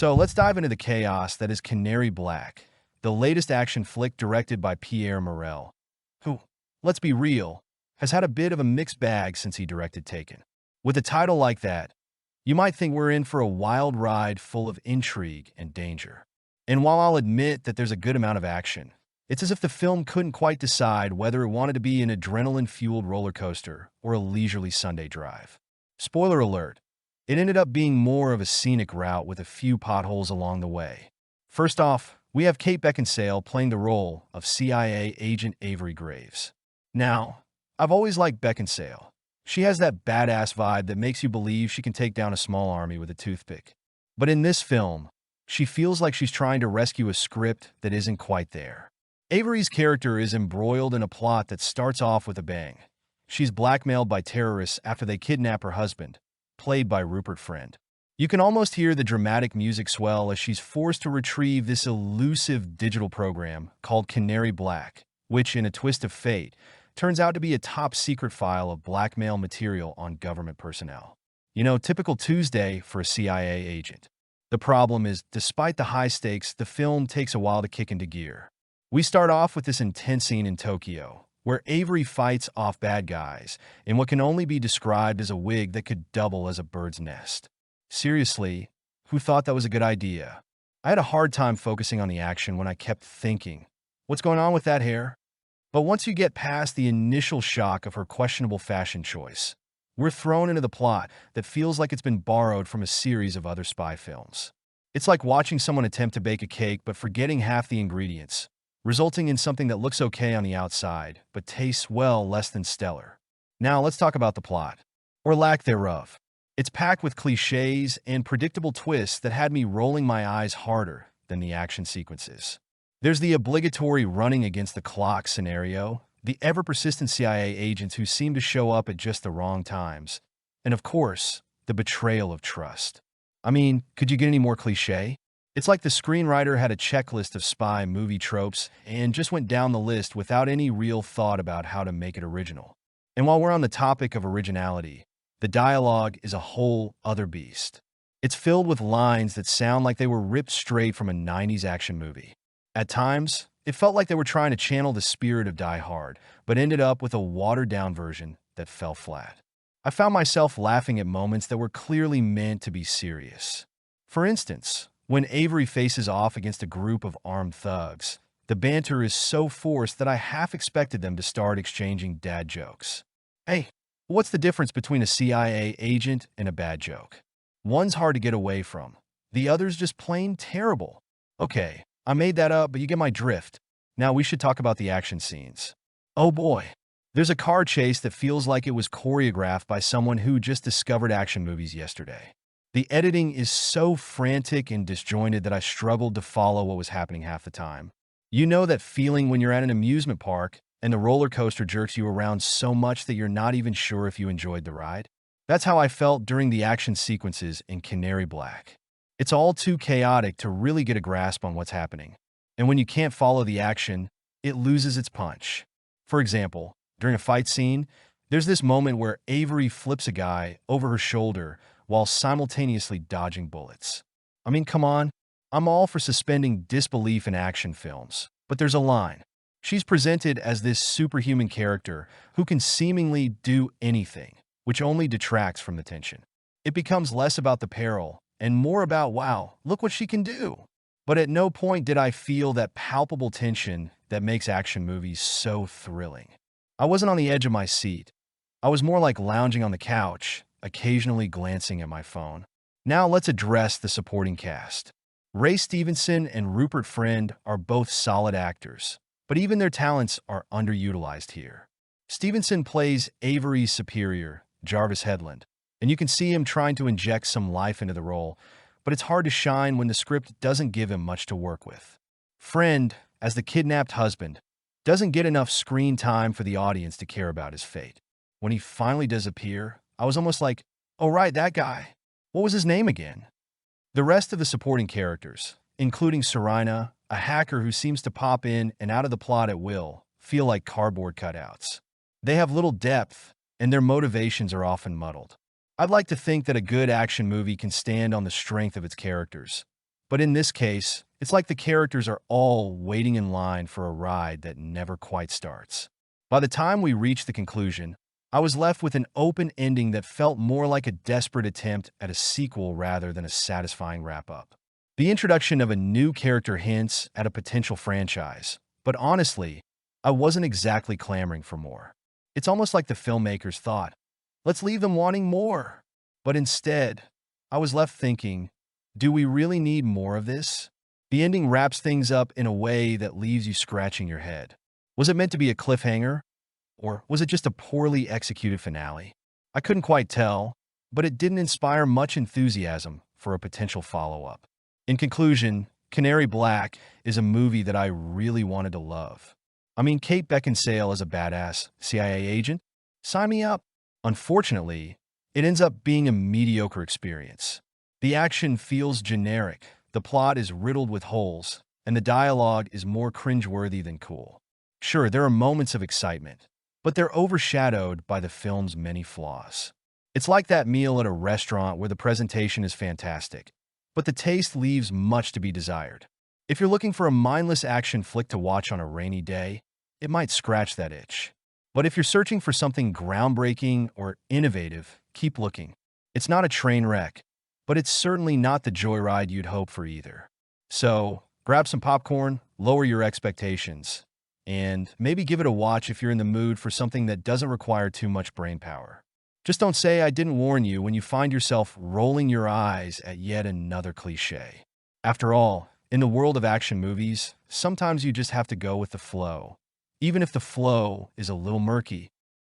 So let's dive into the chaos that is Canary Black, the latest action flick directed by Pierre Morel, who, let's be real, has had a bit of a mixed bag since he directed Taken. With a title like that, you might think we're in for a wild ride full of intrigue and danger. And while I'll admit that there's a good amount of action, it's as if the film couldn't quite decide whether it wanted to be an adrenaline-fueled roller coaster or a leisurely Sunday drive. Spoiler alert, it ended up being more of a scenic route with a few potholes along the way. First off, we have Kate Beckinsale playing the role of CIA agent Avery Graves. Now, I've always liked Beckinsale. She has that badass vibe that makes you believe she can take down a small army with a toothpick. But in this film, she feels like she's trying to rescue a script that isn't quite there. Avery's character is embroiled in a plot that starts off with a bang. She's blackmailed by terrorists after they kidnap her husband, played by Rupert Friend. You can almost hear the dramatic music swell as she's forced to retrieve this elusive digital program called Canary Black, which, in a twist of fate, turns out to be a top-secret file of blackmail material on government personnel. You know, typical Tuesday for a CIA agent. The problem is, despite the high stakes, the film takes a while to kick into gear. We start off with this intense scene in Tokyo, where Avery fights off bad guys in what can only be described as a wig that could double as a bird's nest. Seriously, who thought that was a good idea? I had a hard time focusing on the action when I kept thinking, what's going on with that hair? But once you get past the initial shock of her questionable fashion choice, we're thrown into the plot that feels like it's been borrowed from a series of other spy films. It's like watching someone attempt to bake a cake but forgetting half the ingredients, resulting in something that looks okay on the outside, but tastes, well, less than stellar. Now let's talk about the plot, or lack thereof. It's packed with cliches and predictable twists that had me rolling my eyes harder than the action sequences. There's the obligatory running against the clock scenario, the ever-persistent CIA agents who seem to show up at just the wrong times, and of course, the betrayal of trust. I mean, could you get any more cliché? It's like the screenwriter had a checklist of spy movie tropes and just went down the list without any real thought about how to make it original. And while we're on the topic of originality, the dialogue is a whole other beast. It's filled with lines that sound like they were ripped straight from a 90s action movie. At times, it felt like they were trying to channel the spirit of Die Hard, but ended up with a watered-down version that fell flat. I found myself laughing at moments that were clearly meant to be serious. For instance, when Avery faces off against a group of armed thugs, the banter is so forced that I half expected them to start exchanging dad jokes. Hey, what's the difference between a CIA agent and a bad joke? One's hard to get away from. The other's just plain terrible. Okay, I made that up, but you get my drift. Now we should talk about the action scenes. Oh boy, there's a car chase that feels like it was choreographed by someone who just discovered action movies yesterday. The editing is so frantic and disjointed that I struggled to follow what was happening half the time. You know that feeling when you're at an amusement park and the roller coaster jerks you around so much that you're not even sure if you enjoyed the ride? That's how I felt during the action sequences in Canary Black. It's all too chaotic to really get a grasp on what's happening. And when you can't follow the action, it loses its punch. For example, during a fight scene, there's this moment where Avery flips a guy over her shoulder while simultaneously dodging bullets. I mean, come on. I'm all for suspending disbelief in action films, but there's a line. She's presented as this superhuman character who can seemingly do anything, which only detracts from the tension. It becomes less about the peril and more about, wow, look what she can do. But at no point did I feel that palpable tension that makes action movies so thrilling. I wasn't on the edge of my seat. I was more like lounging on the couch, occasionally glancing at my phone. Now let's address the supporting cast. Ray Stevenson and Rupert Friend are both solid actors, but even their talents are underutilized here. Stevenson plays Avery's superior, Jarvis Headland, and you can see him trying to inject some life into the role, but it's hard to shine when the script doesn't give him much to work with. Friend, as the kidnapped husband, doesn't get enough screen time for the audience to care about his fate. When he finally does appear, I was almost like, oh right, that guy. What was his name again? The rest of the supporting characters, including Serena, a hacker who seems to pop in and out of the plot at will, feel like cardboard cutouts. They have little depth, and their motivations are often muddled. I'd like to think that a good action movie can stand on the strength of its characters, But in this case, it's like the characters are all waiting in line for a ride that never quite starts. By the time we reached the conclusion, I was left with an open ending that felt more like a desperate attempt at a sequel rather than a satisfying wrap-up. The introduction of a new character hints at a potential franchise, but honestly, I wasn't exactly clamoring for more. It's almost like the filmmakers thought, let's leave them wanting more. But instead, I was left thinking, do we really need more of this? The ending wraps things up in a way that leaves you scratching your head. Was it meant to be a cliffhanger? Or was it just a poorly executed finale? I couldn't quite tell, but it didn't inspire much enthusiasm for a potential follow-up. In conclusion, Canary Black is a movie that I really wanted to love. I mean, Kate Beckinsale is a badass CIA agent. Sign me up. Unfortunately, it ends up being a mediocre experience. The action feels generic, the plot is riddled with holes, and the dialogue is more cringeworthy than cool. Sure, there are moments of excitement, but they're overshadowed by the film's many flaws. It's like that meal at a restaurant where the presentation is fantastic, but the taste leaves much to be desired. If you're looking for a mindless action flick to watch on a rainy day, it might scratch that itch. But if you're searching for something groundbreaking or innovative, keep looking. It's not a train wreck, but it's certainly not the joyride you'd hope for either. So, grab some popcorn, lower your expectations, and maybe give it a watch if you're in the mood for something that doesn't require too much brain power. Just don't say I didn't warn you when you find yourself rolling your eyes at yet another cliché. After all, in the world of action movies, sometimes you just have to go with the flow, even if the flow is a little murky.